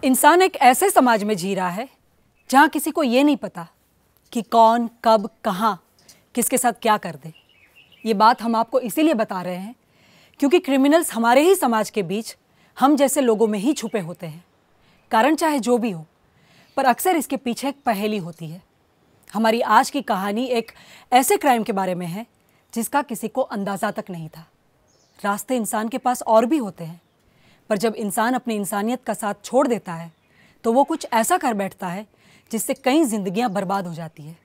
इंसान एक ऐसे समाज में जी रहा है जहाँ किसी को ये नहीं पता कि कौन कब कहाँ किसके साथ क्या कर दे। ये बात हम आपको इसीलिए बता रहे हैं क्योंकि क्रिमिनल्स हमारे ही समाज के बीच हम जैसे लोगों में ही छुपे होते हैं। कारण चाहे जो भी हो, पर अक्सर इसके पीछे एक पहेली होती है। हमारी आज की कहानी एक ऐसे क्राइम के बारे में है जिसका किसी को अंदाज़ा तक नहीं था। रास्ते इंसान के पास और भी होते हैं, पर जब इंसान अपनी इंसानियत का साथ छोड़ देता है तो वो कुछ ऐसा कर बैठता है जिससे कई जिंदगियां बर्बाद हो जाती है।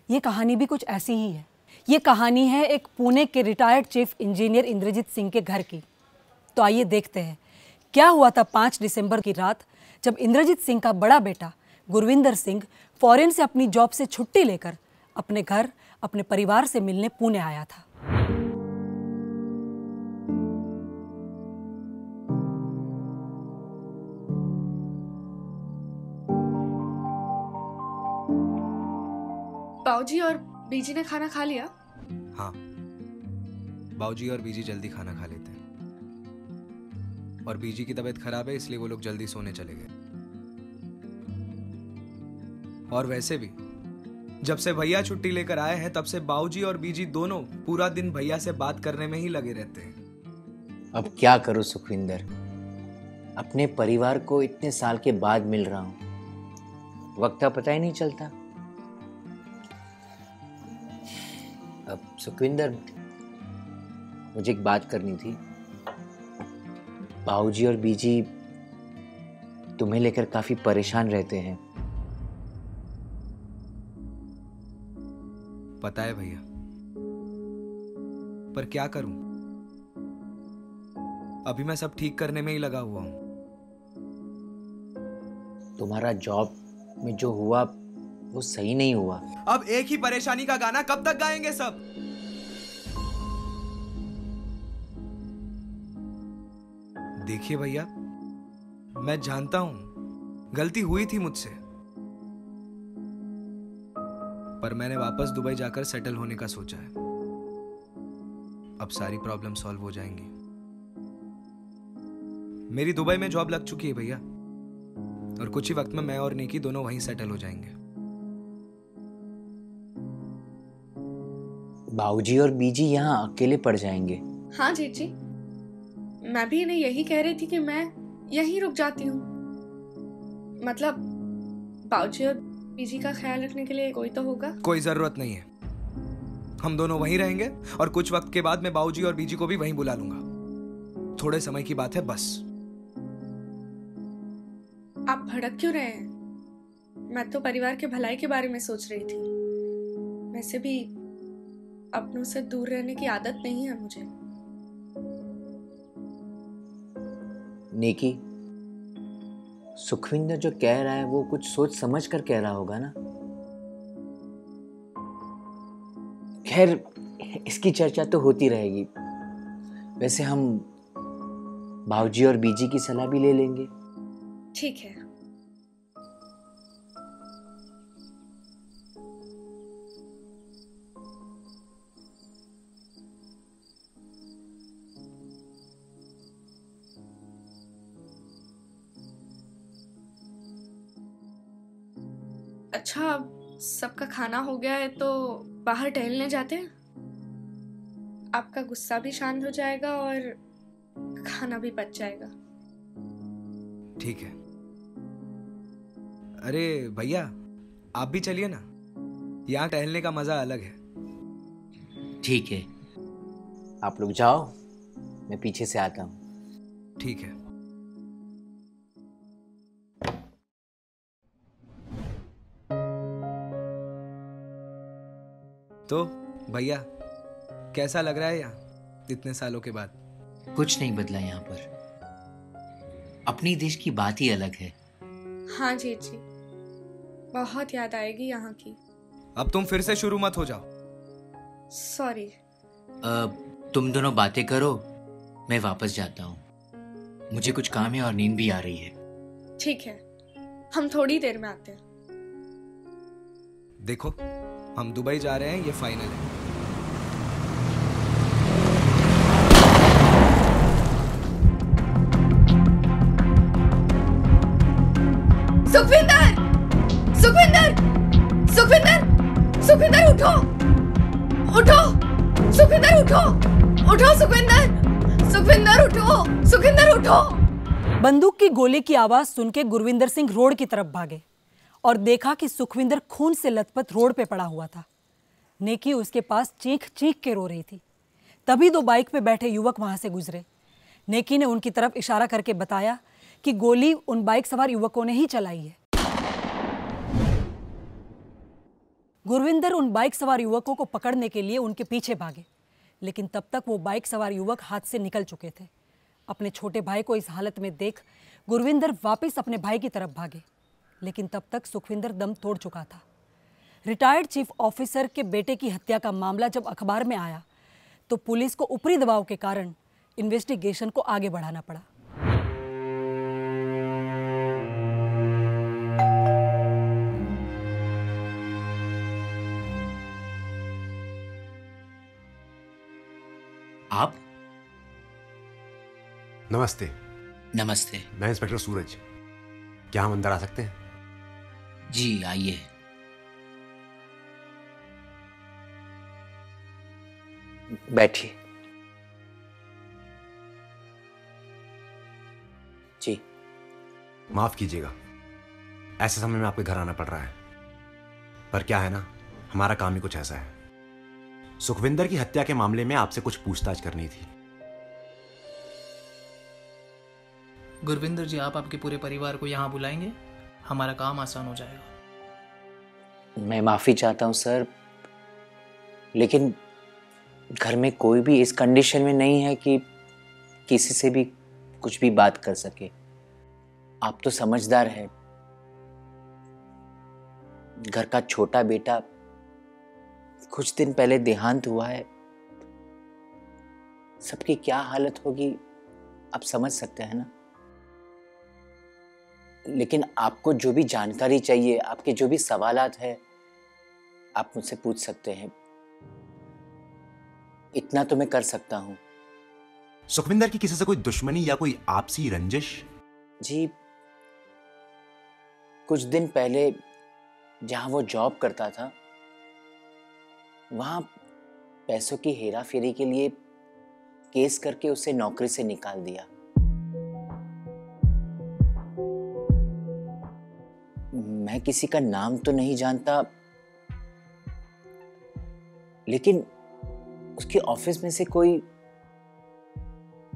ये कहानी भी कुछ ऐसी ही है। ये कहानी है एक पुणे के retired chief engineer Indrajit Singh के घर की। तो आइए देखते हैं क्या हुआ था 5 दिसंबर की रात जब इंद्रजीत सिंह का बड़ा बेटा गुरविंदर सिंह फॉरेन से अपनी जॉब से छुट्टी लेकर अपने घर अपने परिवार से मिलने पुणे आया था। बाऊजी और बीजी ने खाना खा लिया? हाँ, बाऊजी और बीजी जल्दी खाना खा लेते हैं और बीजी की तबीयत खराब है इसलिए वो लोग जल्दी सोने चले गए। और वैसे भी जब से भैया छुट्टी लेकर आए हैं तब से बाऊजी और बीजी दोनों पूरा दिन भैया से बात करने में ही लगे रहते हैं। अब क्या करूं सुखविंदर, अपने परिवार को इतने साल के बाद मिल रहा हूं, वक्त का पता ही नहीं चलता। अब सुखविंदर, मुझे एक बात करनी थी। बाऊजी और बीजी तुम्हें लेकर काफी परेशान रहते हैं। पता है भैया, पर क्या करूं? अभी मैं सब ठीक करने में ही लगा हुआ हूं। तुम्हारा जॉब में जो हुआ वो सही नहीं हुआ। अब एक ही परेशानी का गाना कब तक गाएंगे सब? देखिए भैया, मैं जानता हूं गलती हुई थी मुझसे, पर मैंने वापस दुबई जाकर सेटल होने का सोचा है। अब सारी प्रॉब्लम सॉल्व हो जाएंगी। मेरी दुबई में जॉब लग चुकी है भैया, और कुछ ही वक्त में मैं और निकी दोनों वहीं सेटल हो जाएंगे। बाऊजी और बीजी यहाँ अकेले पड़ जाएंगे। हाँ जीजी, मैं भी इन्हें यही कह रही थी कि मैं यहीं रुक जाती हूँ। मतलब बाऊजी और बीजी का ख्याल रखने के लिए कोई तो होगा। कोई जरूरत नहीं है, हम दोनों वहीं रहेंगे और कुछ वक्त के बाद मैं बाऊजी और बीजी को भी वहीं बुला लूंगा। थोड़े समय की बात है बस। आप भड़क क्यों रहे हैं? मैं तो परिवार के भलाई के बारे में सोच रही थी। वैसे भी अपनों से दूर रहने की आदत नहीं है मुझे। नेकी, सुखविंदर जो कह रहा है वो कुछ सोच समझ कर कह रहा होगा ना। खैर, इसकी चर्चा तो होती रहेगी। वैसे हम बाऊजी और बीजी की सलाह भी ले लेंगे। ठीक है। अच्छा, सबका खाना हो गया है तो बाहर टहलने जाते हैं। आपका गुस्सा भी शांत हो जाएगा और खाना भी पच जाएगा। ठीक है। अरे भैया, आप भी चलिए ना, यहाँ टहलने का मजा अलग है। ठीक है, आप लोग जाओ, मैं पीछे से आता हूँ। ठीक है। तो भैया, कैसा लग रहा है यहाँ इतने सालों के बाद? कुछ नहीं बदला यहाँ पर। अपनी देश की बात ही अलग है। हाँ जी, बहुत याद आएगी यहाँ की। अब तुम फिर से शुरू मत हो जाओ। सॉरी। तुम दोनों बातें करो, मैं वापस जाता हूँ। मुझे कुछ काम है और नींद भी आ रही है। ठीक है, हम थोड़ी देर में आते हैं। देखो, हम दुबई जा रहे हैं, ये फाइनल है। सुखविंदर! सुखविंदर! सुखविंदर! सुखविंदर उठो! उठो! सुखविंदर उठो! उठो सुखविंदर! सुखविंदर उठो! सुखविंदर उठो! बंदूक की गोली की आवाज सुन के गुरविंदर सिंह रोड की तरफ भागे और देखा कि सुखविंदर खून से लथपथ रोड पे पड़ा हुआ था। नेकी उसके पास चीख चीख के रो रही थी। तभी दो बाइक पे बैठे युवक वहां से गुजरे। नेकी ने उनकी तरफ इशारा करके बताया कि गोली उन बाइक सवार युवकों ने ही चलाई है। गुरविंदर उन बाइक सवार युवकों को पकड़ने के लिए उनके पीछे भागे, लेकिन तब तक वो बाइक सवार युवक हाथ से निकल चुके थे। अपने छोटे भाई को इस हालत में देख गुरविंदर वापस अपने भाई की तरफ भागे, लेकिन तब तक सुखविंदर दम तोड़ चुका था। रिटायर्ड चीफ ऑफिसर के बेटे की हत्या का मामला जब अखबार में आया तो पुलिस को ऊपरी दबाव के कारण इन्वेस्टिगेशन को आगे बढ़ाना पड़ा। आप? नमस्ते। नमस्ते। मैं इंस्पेक्टर सूरज। क्या हम अंदर आ सकते हैं? जी आइए। बैठिए। जी। माफ कीजिएगा, ऐसे समय में आपके घर आना पड़ रहा है, पर क्या है ना, हमारा काम ही कुछ ऐसा है। सुखविंदर की हत्या के मामले में आपसे कुछ पूछताछ करनी थी। गुरविंदर जी, आप आपके पूरे परिवार को यहाँ बुलाएंगे, हमारा काम आसान हो जाएगा। मैं माफी चाहता हूं सर, लेकिन घर में कोई भी इस कंडीशन में नहीं है कि किसी से भी कुछ भी बात कर सके। आप तो समझदार हैं। घर का छोटा बेटा कुछ दिन पहले देहांत हुआ है। सबकी क्या हालत होगी आप समझ सकते हैं ना। लेकिन आपको जो भी जानकारी चाहिए, आपके जो भी सवालात हैं, आप मुझसे पूछ सकते हैं। इतना तो मैं कर सकता हूं। सुखविंदर की किसी से कोई दुश्मनी या कोई आपसी रंजिश? जी, कुछ दिन पहले जहां वो जॉब करता था, वहां पैसों की हेरा फेरी के लिए केस करके उसे नौकरी से निकाल दिया। मैं किसी का नाम तो नहीं जानता, लेकिन उसके ऑफिस में से कोई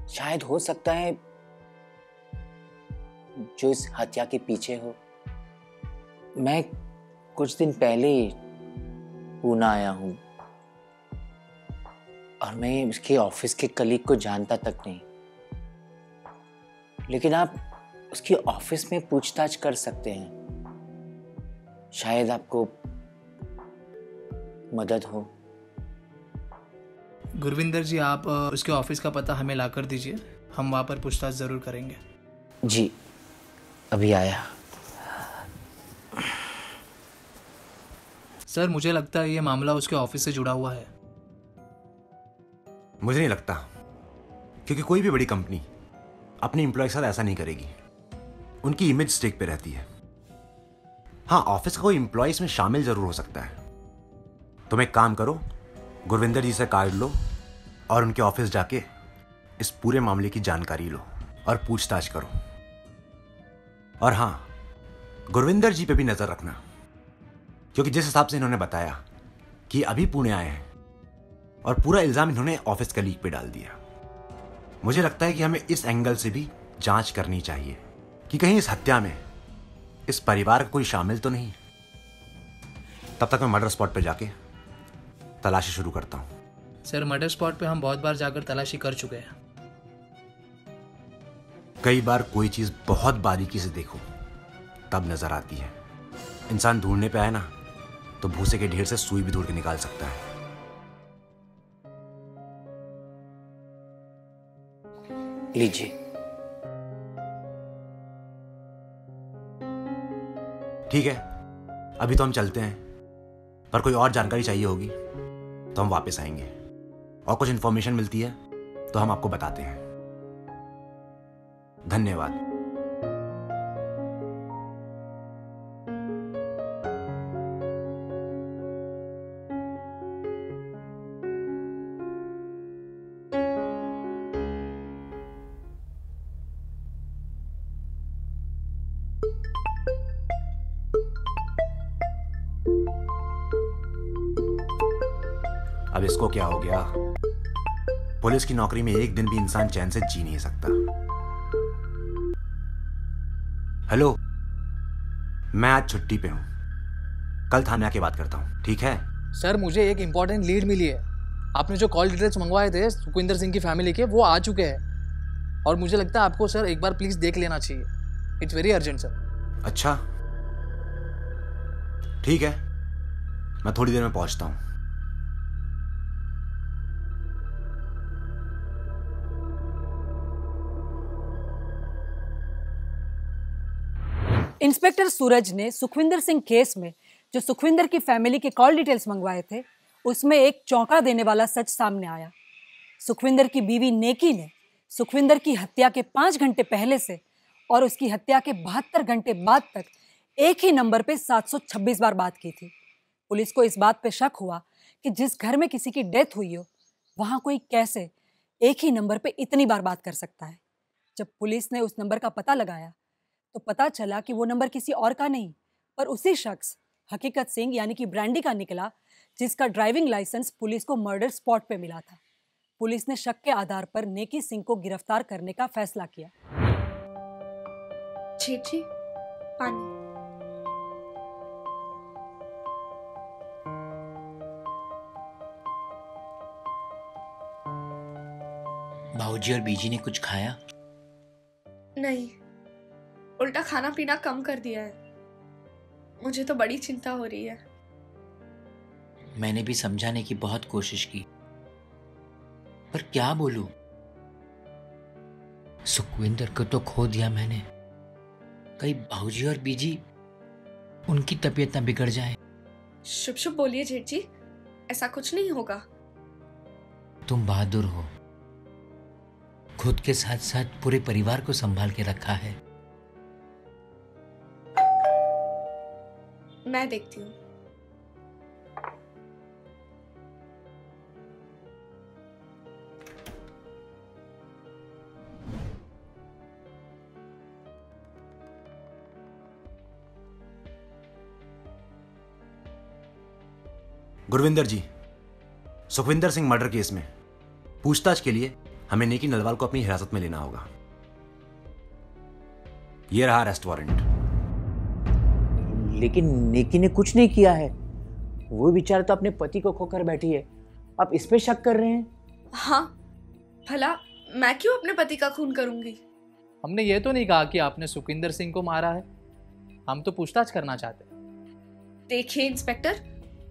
शायद हो सकता है जो इस हत्या के पीछे हो। मैं कुछ दिन पहले ही पूना आया हूं और मैं उसके ऑफिस के कलीग को जानता तक नहीं, लेकिन आप उसके ऑफिस में पूछताछ कर सकते हैं, शायद आपको मदद हो। गुरविंदर जी, आप उसके ऑफिस का पता हमें ला कर दीजिए, हम वहाँ पर पूछताछ ज़रूर करेंगे। जी, अभी आया। सर, मुझे लगता है ये मामला उसके ऑफिस से जुड़ा हुआ है। मुझे नहीं लगता, क्योंकि कोई भी बड़ी कंपनी अपने एम्प्लॉय के साथ ऐसा नहीं करेगी। उनकी इमेज स्टेक पे रहती है। हाँ, ऑफिस का कोई एम्प्लॉय इसमें शामिल जरूर हो सकता है। तुम एक काम करो, गुरविंदर जी से कार्ड लो और उनके ऑफिस जाके इस पूरे मामले की जानकारी लो और पूछताछ करो। और हाँ, गुरविंदर जी पे भी नजर रखना, क्योंकि जिस हिसाब से इन्होंने बताया कि अभी पुणे आए हैं और पूरा इल्जाम इन्होंने ऑफिस कलीग पे डाल दिया, मुझे लगता है कि हमें इस एंगल से भी जांच करनी चाहिए कि कहीं इस हत्या में इस परिवार का कोई शामिल तो नहीं। तब तक मैं मर्डर स्पॉट पे जाके तलाशी शुरू करता हूं। सर, मर्डर स्पॉट पे हम बहुत बार जाकर तलाशी कर चुके हैं। कई बार कोई चीज बहुत बारीकी से देखो तब नजर आती है। इंसान ढूंढने पे आए ना तो भूसे के ढेर से सुई भी ढूंढ के निकाल सकता है। लीजिए। ठीक है, अभी तो हम चलते हैं, पर कोई और जानकारी चाहिए होगी तो हम वापस आएंगे और कुछ इंफॉर्मेशन मिलती है तो हम आपको बताते हैं। धन्यवाद। अब इसको क्या हो गया? पुलिस की नौकरी में एक दिन भी इंसान चैन से जी नहीं सकता। हेलो, मैं आज छुट्टी पे हूं, कल थाने आके बात करता हूं, ठीक है? सर मुझे एक इम्पॉर्टेंट लीड मिली है। आपने जो कॉल डिटेल्स मंगवाए थे सुखविंदर सिंह की फैमिली के, वो आ चुके हैं और मुझे लगता है आपको सर एक बार प्लीज देख लेना चाहिए। It's very urgent sir. अच्छा ठीक है, मैं थोड़ी देर में पहुंचता हूं। इंस्पेक्टर सूरज ने सुखविंदर सिंह केस में जो सुखविंदर की फैमिली के कॉल डिटेल्स मंगवाए थे, उसमें एक चौंका देने वाला सच सामने आया। सुखविंदर की बीवी नेकी ने सुखविंदर की हत्या के 5 घंटे पहले से और उसकी हत्या के 72 घंटे बाद तक एक ही नंबर पे 726 बार बात की थी। पुलिस को इस बात पे शक हुआ कि जिस घर में किसी की डेथ हुई हो, वहां कोई कैसे एक ही नंबर पे इतनी बार बात कर सकता है। जब पुलिस ने उस नंबर का पता लगाया तो पता चला कि वो नंबर किसी और का नहीं, पर उसी शख्स हकीकत सिंह यानी कि ब्रांडी का निकला, जिसका ड्राइविंग लाइसेंस पुलिस को मर्डर स्पॉट पे मिला था। पुलिस ने शक के आधार पर नेकी सिंह को गिरफ्तार करने का फैसला किया। जी पानी। बाबूजी और बीजी ने कुछ खाया? नहीं, उल्टा खाना पीना कम कर दिया है। मुझे तो बड़ी चिंता हो रही है। मैंने भी समझाने की बहुत कोशिश की, पर क्या बोलूं? सुखविंदर को तो खो दिया मैंने। कहीं बाबूजी और बीजी उनकी तबीयत ना बिगड़ जाए। शुभ शुभ बोलिए जेठ जी, ऐसा कुछ नहीं होगा। तुम बहादुर हो, खुद के साथ साथ पूरे परिवार को संभाल के रखा है। मैं देखती हूँ। गुरविंदर जी, सुखविंदर सिंह मर्डर केस में पूछताछ के लिए हमें नेकी नलवाल को अपनी हिरासत में लेना होगा। यह रहा अरेस्ट वारंट। लेकिन नेकी ने कुछ नहीं किया है, वो बेचारा तो अपने पति को खोकर बैठी है, आप इस पे शक कर रहे हैं? हाँ, भला मैं क्यों अपने पति का खून करूंगी? हमने ये तो नहीं कहा कि आपने सुखविंदर सिंह को मारा है, हम तो पूछताछ करना चाहते हैं। देखिए इंस्पेक्टर,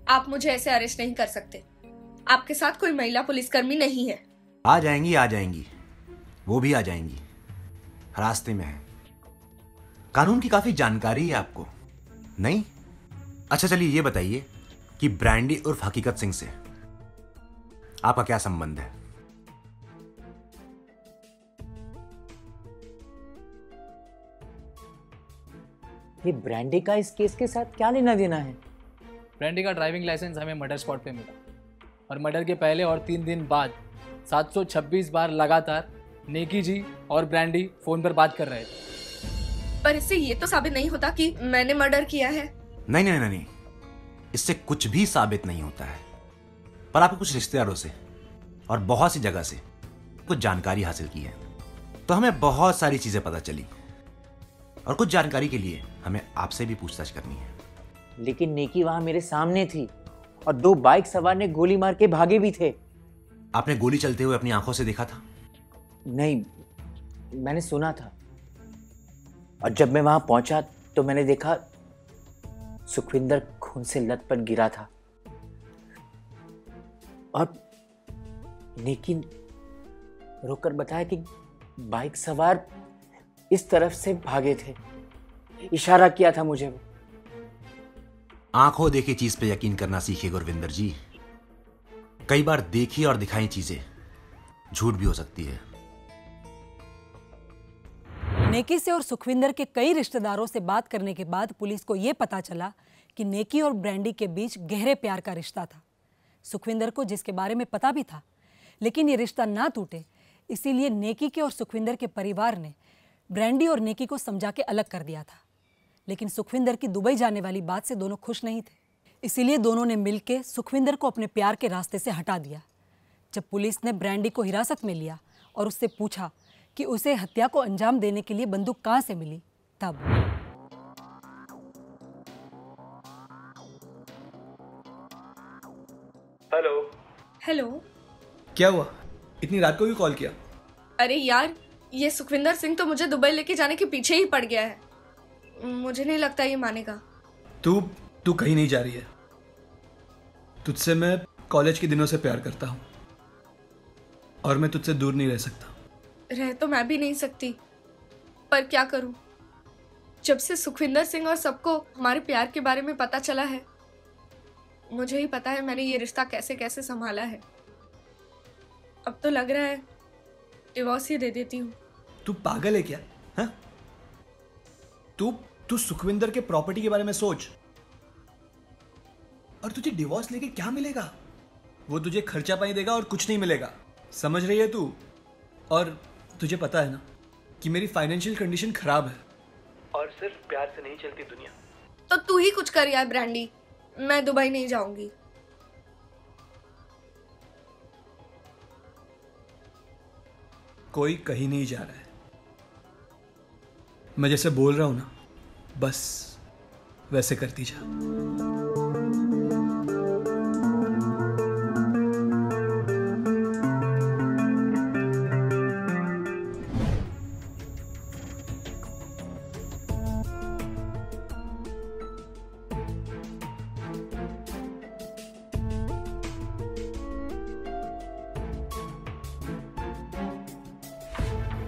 आप मुझे ऐसे अरेस्ट नहीं कर सकते। आपके साथ कोई महिला पुलिसकर्मी नहीं है। आ जाएंगी, वो भी आ जाएंगी, रास्ते में है। कानून की काफी जानकारी है आपको, नहीं? अच्छा चलिए ये बताइए कि ब्रांडी उर्फ हकीकत सिंह से आपका क्या संबंध है? ये ब्रांडी का इस केस के साथ क्या लेना देना है? ब्रांडी का ड्राइविंग लाइसेंस हमें मर्डर स्पॉट पे मिला और मर्डर के पहले और 3 दिन बाद 726 बार लगातार नेकी जी और ब्रांडी फोन पर बात कर रहे थे। पर इससे ये तो साबित नहीं होता कि मैंने मर्डर किया है। नहीं, इससे कुछ भी साबित नहीं होता है। पर आपने कुछ रिश्तेदारों से और बहुत सी जगह से कुछ जानकारी हासिल की है, तो हमें बहुत सारी चीजें पता चली और कुछ जानकारी के लिए हमें आपसे भी पूछताछ करनी है। लेकिन नेकी वहां मेरे सामने थी और 2 बाइक सवार ने गोली मार के भागे भी थे। आपने गोली चलते हुए अपनी आंखों से देखा था? नहीं, मैंने सुना था और जब मैं वहां पहुंचा तो मैंने देखा सुखविंदर खून से लथपथ गिरा था और नेकी रोककर बताया कि बाइक सवार इस तरफ से भागे थे, इशारा किया था मुझे। आंखों देखी चीज पे यकीन करना सीखिए गुरविंदर जी। कई बार देखी और दिखाई चीजें झूठ भी हो सकती है। नेकी से और सुखविंदर के कई रिश्तेदारों से बात करने के बाद पुलिस को यह पता चला कि नेकी और ब्रांडी के बीच गहरे प्यार का रिश्ता था। सुखविंदर को जिसके बारे में पता भी था, लेकिन ये रिश्ता ना टूटे इसीलिए नेकी के और सुखविंदर के परिवार ने ब्रांडी और नेकी को समझा के अलग कर दिया था। लेकिन सुखविंदर की दुबई जाने वाली बात से दोनों खुश नहीं थे। इसीलिए दोनों ने मिलकर सुखविंदर को अपने प्यार के रास्ते से हटा दिया। जब पुलिस ने ब्रैंडी को हिरासत में लिया और उससे पूछा कि उसे हत्या को अंजाम देने के लिए बंदूक कहाँ से मिली, तब हेलो। हेलो। क्या हुआ, इतनी रात को भी कॉल किया? अरे यार, ये सुखविंदर सिंह तो मुझे दुबई लेके जाने के पीछे ही पड़ गया है। मुझे नहीं लगता ये मानेगा। तू कहीं नहीं जा रही है। तुझसे मैं कॉलेज के दिनों से प्यार करता हूँ और मैं तुझसे दूर नहीं रह सकता। रह तो मैं भी नहीं सकती, पर क्या करूं? जब से सुखविंदर सिंह और सबको हमारे प्यार के बारे में पता चला है, मुझे ही पता है मैंने ये रिश्ता कैसे कैसे संभाला है। अब तो लग रहा है डिवोर्स ही दे देती हूँ। तू पागल है क्या? हाँ, तू सुखविंदर के प्रॉपर्टी के बारे में सोच। और तुझे डिवोर्स लेके क्या मिलेगा? वो तुझे खर्चा पानी देगा और कुछ नहीं मिलेगा। समझ रही है तू? और तुझे पता है ना कि मेरी फाइनेंशियल कंडीशन खराब है और सिर्फ प्यार से नहीं चलती दुनिया। तो तू ही कुछ कर यार ब्रैंडी, मैं दुबई नहीं जाऊंगी। कोई कहीं नहीं जा रहा है। मैं जैसे बोल रहा हूं ना, बस वैसे करती जा।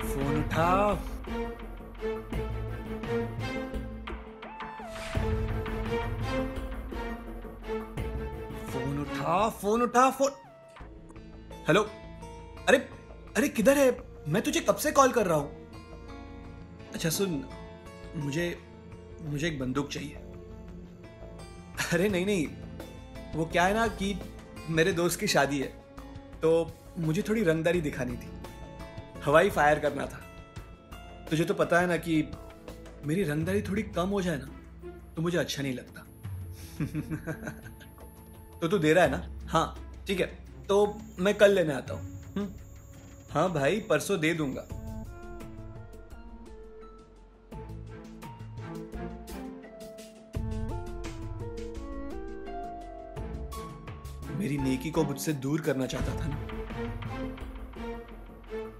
फोन उठाओ। फोन उठा। हेलो। अरे किधर है? मैं तुझे कब से कॉल कर रहा हूं। अच्छा सुन, मुझे एक बंदूक चाहिए। अरे नहीं, वो क्या है ना कि मेरे दोस्त की शादी है, तो मुझे थोड़ी रंगदारी दिखानी थी, हवाई फायर करना था। तुझे तो पता है ना कि मेरी रंगदारी थोड़ी कम हो जाए ना तो मुझे अच्छा नहीं लगता। तो तू दे रहा है ना? हाँ ठीक है, तो मैं कल लेने आता हूँ। हाँ भाई, परसों दे दूंगा। मेरी नेकी को मुझसे दूर करना चाहता था ना।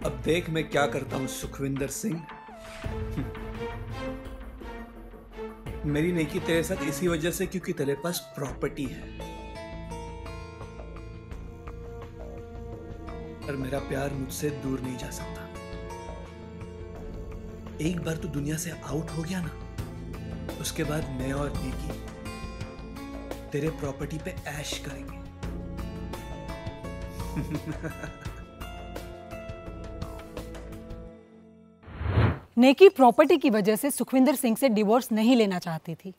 अब देख मैं क्या करता हूं सुखविंदर सिंह। मेरी नेकी तेरे साथ इसी वजह से क्योंकि तेरे पास प्रॉपर्टी है, पर मेरा प्यार मुझसे दूर नहीं जा सकता। एक बार तू दुनिया से आउट हो गया ना, उसके बाद मैं और नेकी तेरे प्रॉपर्टी पे ऐश करेंगे। नेकी प्रॉपर्टी की वजह से सुखविंदर सिंह से डिवोर्स नहीं लेना चाहती थी,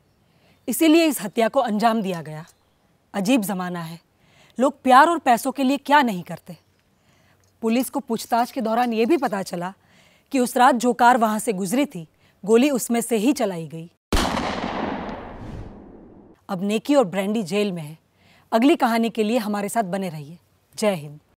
इसीलिए इस हत्या को अंजाम दिया गया। अजीब जमाना है, लोग प्यार और पैसों के लिए क्या नहीं करते। पुलिस को पूछताछ के दौरान यह भी पता चला कि उस रात जो कार वहां से गुजरी थी, गोली उसमें से ही चलाई गई। अब नेकी और ब्रैंडी जेल में है। अगली कहानी के लिए हमारे साथ बने रहिए। जय हिंद।